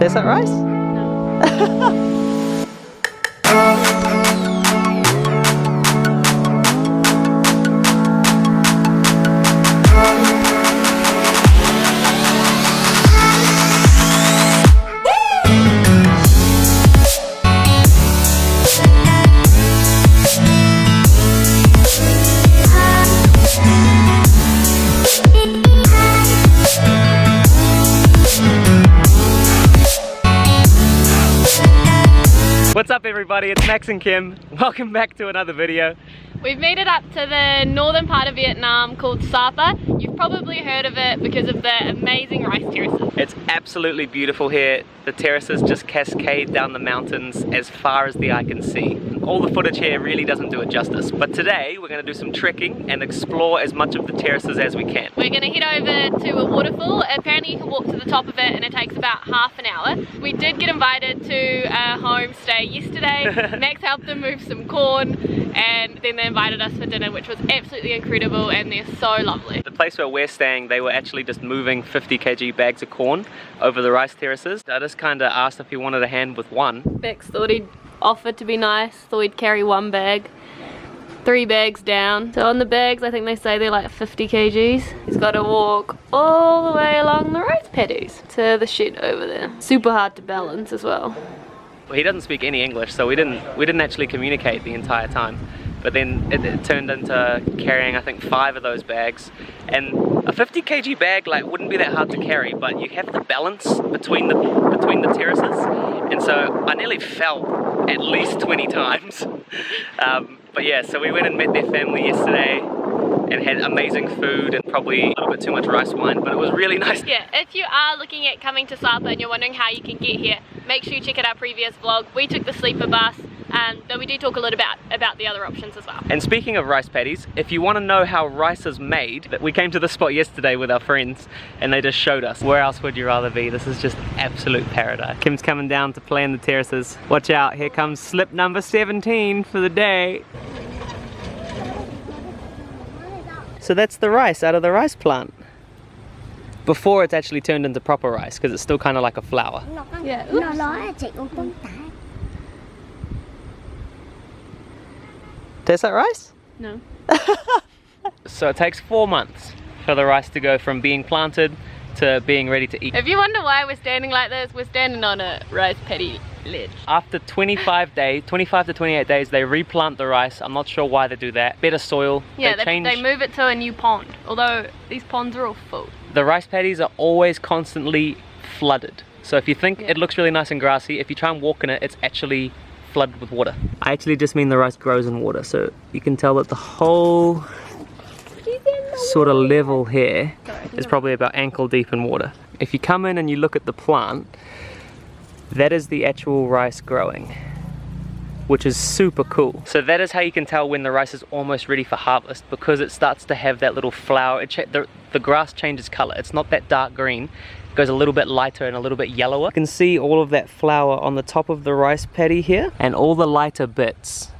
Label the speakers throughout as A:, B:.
A: Tastes like rice?
B: No.
A: What's up everybody, it's Max and Kim. Welcome back to another video.
B: We've made it up to the northern part of Vietnam called Sapa. You've probably heard of it because of the amazing rice terraces.
A: It's absolutely beautiful here. The terraces just cascade down the mountains as far as the eye can see. All the footage here really doesn't do it justice, but today we're going to do some trekking and explore as much of the terraces as we can.
B: We're going to head over to a waterfall. Apparently you can walk to the top of it and it takes about half an hour. We did get invited to a homestay yesterday. Max helped them move some corn and then they invited us for dinner, which was absolutely incredible, and they're so lovely.
A: The place where we're staying, they were actually just moving 50 kg bags of corn over the rice terraces. I just kind of asked if he wanted a hand with one.
B: Max thought he'd offer to be nice, thought he'd carry one bag. 3 bags down. So on the bags, I think they say they're like 50 kgs. He's got to walk all the way along the rice paddies to the shed over there. Super hard to balance as well.
A: Well, he doesn't speak any English, so we didn't actually communicate the entire time. But then it turned into carrying, I think, 5 of those bags. And a 50 kg bag wouldn't be that hard to carry, but you have to balance between the terraces. And so I nearly fell at least 20 times. But yeah, so we went and met their family yesterday and had amazing food and probably a little bit too much rice wine, but it was really nice.
B: Yeah, if you are looking at coming to Sapa and you're wondering how you can get here, make sure you check out our previous vlog. We took the sleeper bus, though we do talk a little about the other options as well.
A: And speaking of rice paddies, if you want to know how rice is made, we came to this spot yesterday with our friends and they just showed us. Where else would you rather be? This is just absolute paradise. Kim's coming down to plan the terraces. Watch out, here comes slip number 17 for the day. So that's the rice out of the rice plant. Before it's actually turned into proper rice, because it's still kind of like a flower.
B: Yeah.
A: Tastes like rice?
B: No.
A: So it takes 4 months for the rice to go from being planted to being ready to eat.
B: If you wonder why we're standing like this, we're standing on a rice paddy ledge.
A: After 25 to 28 days, they replant the rice. I'm not sure why they do that. Better soil.
B: Yeah, they move it to a new pond, although these ponds are all full.
A: The rice paddies are always constantly flooded. So if you think it looks really nice and grassy, if you try and walk in it, it's actually flooded with water. I actually just mean the rice grows in water, so you can tell that the whole sort of level here is probably about ankle deep in water. If you come in and you look at the plant, that is the actual rice growing, which is super cool. So that is how you can tell when the rice is almost ready for harvest, because it starts to have that little flower. The grass changes color. It's not that dark green. It goes a little bit lighter and a little bit yellower. You can see all of that flower on the top of the rice paddy here, and all the lighter bits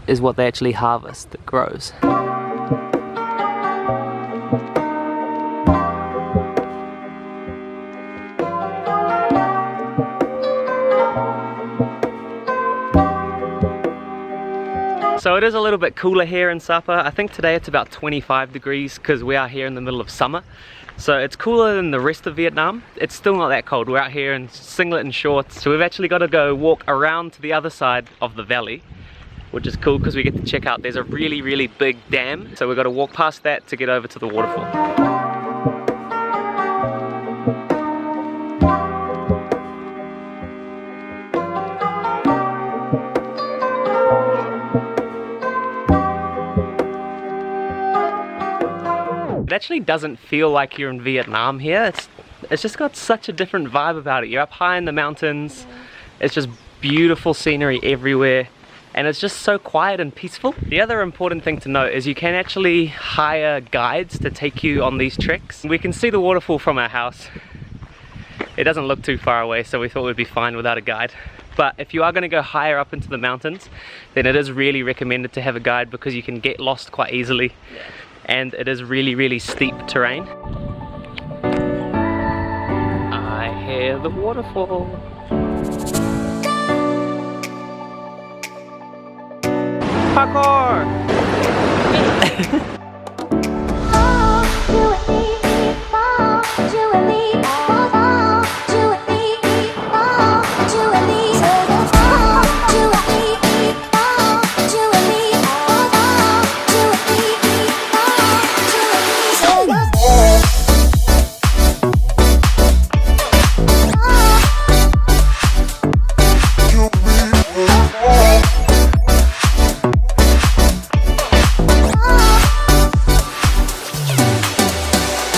A: is what they actually harvest that grows. So it is a little bit cooler here in Sapa. I think today it's about 25 degrees because we are here in the middle of summer. So it's cooler than the rest of Vietnam. It's still not that cold. We're out here in singlet and shorts. So we've actually got to go walk around to the other side of the valley, which is cool because we get to check out, there's a really, really big dam. So we've got to walk past that to get over to the waterfall. It actually doesn't feel like you're in Vietnam here. It's just got such a different vibe about it. You're up high in the mountains. It's just beautiful scenery everywhere. And it's just so quiet and peaceful. The other important thing to note is you can actually hire guides to take you on these treks. We can see the waterfall from our house. It doesn't look too far away, so we thought we'd be fine without a guide. But if you are going to go higher up into the mountains, then it is really recommended to have a guide because you can get lost quite easily. And it is really, really steep terrain. I hear near the waterfall. Parkour!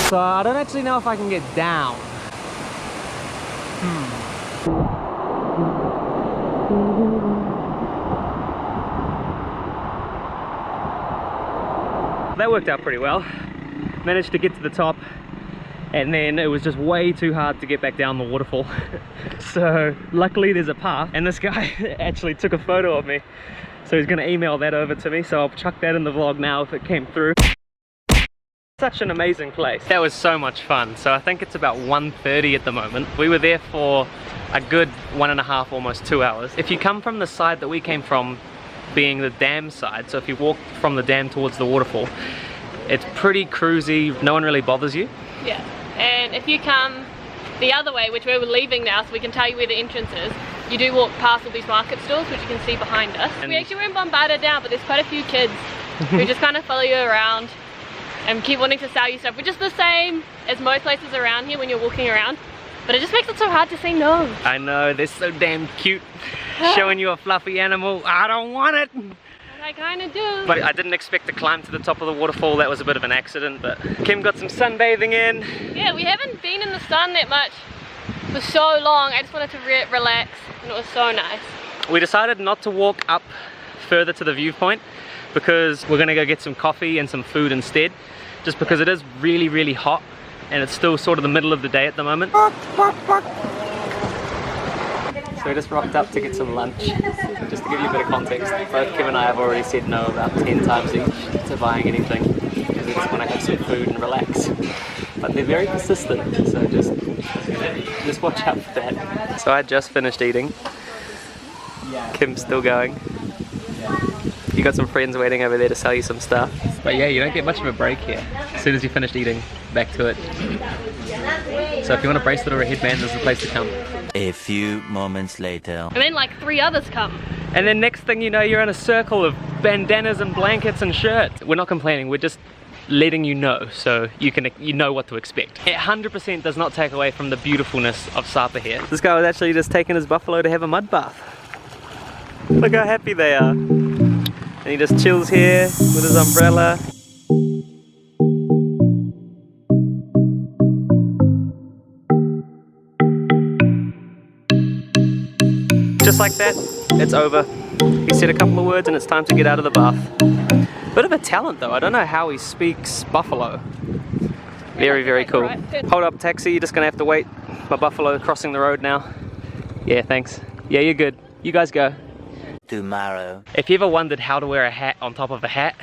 A: So I don't actually know if I can get down. That worked out pretty well. Managed to get to the top, and then it was just way too hard to get back down the waterfall. So luckily there's a path, and this guy actually took a photo of me. So he's gonna email that over to me, so I'll chuck that in the vlog now if it came through. Such an amazing place. That was so much fun. So I think it's about 1:30 at the moment. We were there for a good 1.5, almost 2 hours. If you come from the side that we came from, being the dam side, so if you walk from the dam towards the waterfall, it's pretty cruisy, no one really bothers you.
B: Yeah, and if you come the other way, which we're leaving now, so we can tell you where the entrance is, you do walk past all these market stalls, which you can see behind us. And we actually weren't bombarded now, but there's quite a few kids who just kind of follow you around and keep wanting to sell you stuff, which is the same as most places around here when you're walking around, but it just makes it so hard to say no.
A: I know, they're so damn cute. Showing you a fluffy animal, I don't want it.
B: And I kind of do.
A: But I didn't expect to climb to the top of the waterfall. That was a bit of an accident, but Kim got some sunbathing in.
B: Yeah, we haven't been in the sun that much for so long. I just wanted to relax, and it was so nice.
A: We decided not to walk up further to the viewpoint because we're gonna go get some coffee and some food instead, just because it is really, really hot, and it's still sort of the middle of the day at the moment. So we just rocked up to get some lunch. Just to give you a bit of context, both Kim and I have already said no about 10 times each to buying anything, because we just want to have some food and relax. But they're very persistent, so just watch out for that. So I just finished eating. Kim's still going. You got some friends waiting over there to sell you some stuff. But yeah, you don't get much of a break here. As soon as you finished eating, back to it. So if you want a bracelet or a headband, there's the place to come.
C: A few moments later.
B: And then like 3 others come.
A: And then next thing you know, you're in a circle of bandanas and blankets and shirts. We're not complaining, we're just letting you know, so you know what to expect. It 100% does not take away from the beautifulness of Sapa here. This guy was actually just taking his buffalo to have a mud bath. Look how happy they are. And he just chills here with his umbrella. Just like that, it's over. He said a couple of words and it's time to get out of the bath. Bit of a talent though, I don't know how he speaks buffalo. Very, very cool. Hold up taxi, you're just gonna have to wait. My buffalo crossing the road now. Yeah, thanks. Yeah, you're good. You guys go.
C: Tomorrow.
A: If you ever wondered how to wear a hat on top of a hat,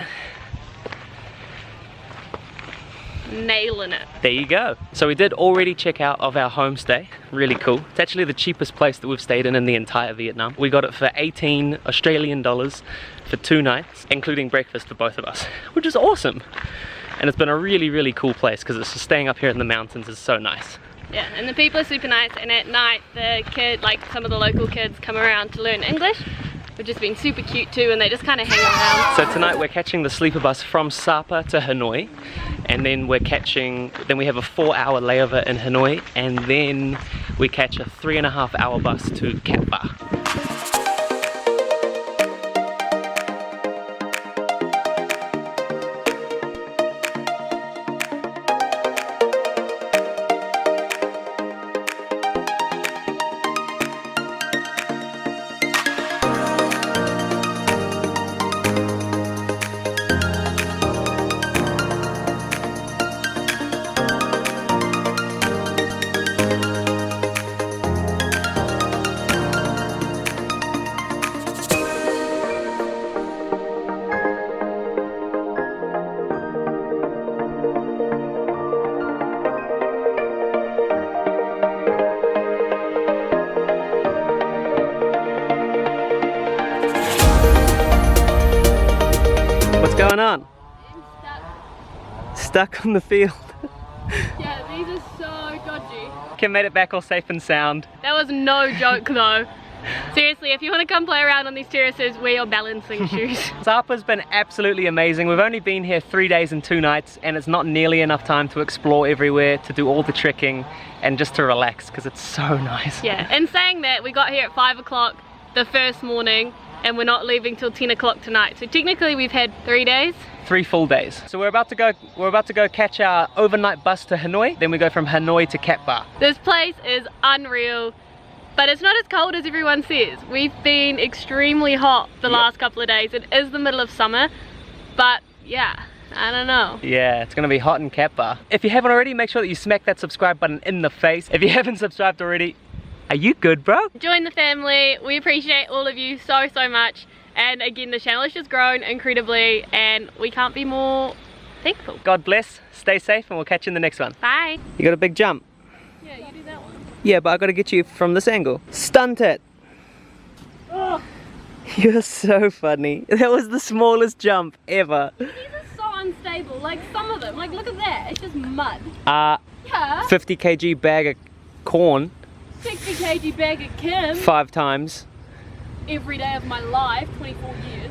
B: Nailing it.
A: there you go. So we did already check out of our homestay. Really cool. It's actually the cheapest place that we've stayed in the entire Vietnam. We got it for 18 Australian dollars for 2 nights, including breakfast for both of us, which is awesome. And it's been a really, really cool place because it's just staying up here in the mountains is so nice.
B: Yeah, and the people are super nice, and at night some of the local kids come around to learn English, which has been super cute too, and they just kind of hang around.
A: So tonight we're catching the sleeper bus from Sapa to Hanoi, and then we have a 4-hour layover in Hanoi, and then we catch a 3.5-hour bus to Cat Ba. going on?
B: I'm
A: Stuck on the field.
B: Yeah, these are so dodgy.
A: Kim made it back all safe and sound.
B: That was no joke though. Seriously, if you want to come play around on these terraces, wear your balancing shoes.
A: Sapa's been absolutely amazing. We've only been here 3 days and 2 nights, and it's not nearly enough time to explore everywhere, to do all the trekking, and just to relax, because it's so nice.
B: Yeah, and saying that, we got here at 5 o'clock the first morning, and we're not leaving till 10 o'clock tonight. So technically we've had 3 days.
A: 3 full days. So we're about to go catch our overnight bus to Hanoi, then we go from Hanoi to Cat Ba.
B: This place is unreal. But it's not as cold as everyone says. We've been extremely hot the last couple of days. It is the middle of summer, but yeah, I don't know.
A: Yeah, it's gonna be hot in Cat Ba. If you haven't already, make sure that you smack that subscribe button in the face. If you haven't subscribed already, are you good, bro?
B: Join the family. We appreciate all of you so much. And again, the channel has just grown incredibly, and we can't be more thankful.
A: God bless, stay safe, and we'll catch you in the next one.
B: Bye.
A: You got a big jump.
B: Yeah, you do that one.
A: Yeah, but I gotta get you from this angle. Stunt it!
B: Oh.
A: You're so funny. That was the smallest jump ever.
B: These are so unstable. Like some of them, like look at that. It's just mud.
A: Yeah. 50 kg bag of corn.
B: 60 kg bag of Kim.
A: 5 times.
B: Every day of my life, 24 years.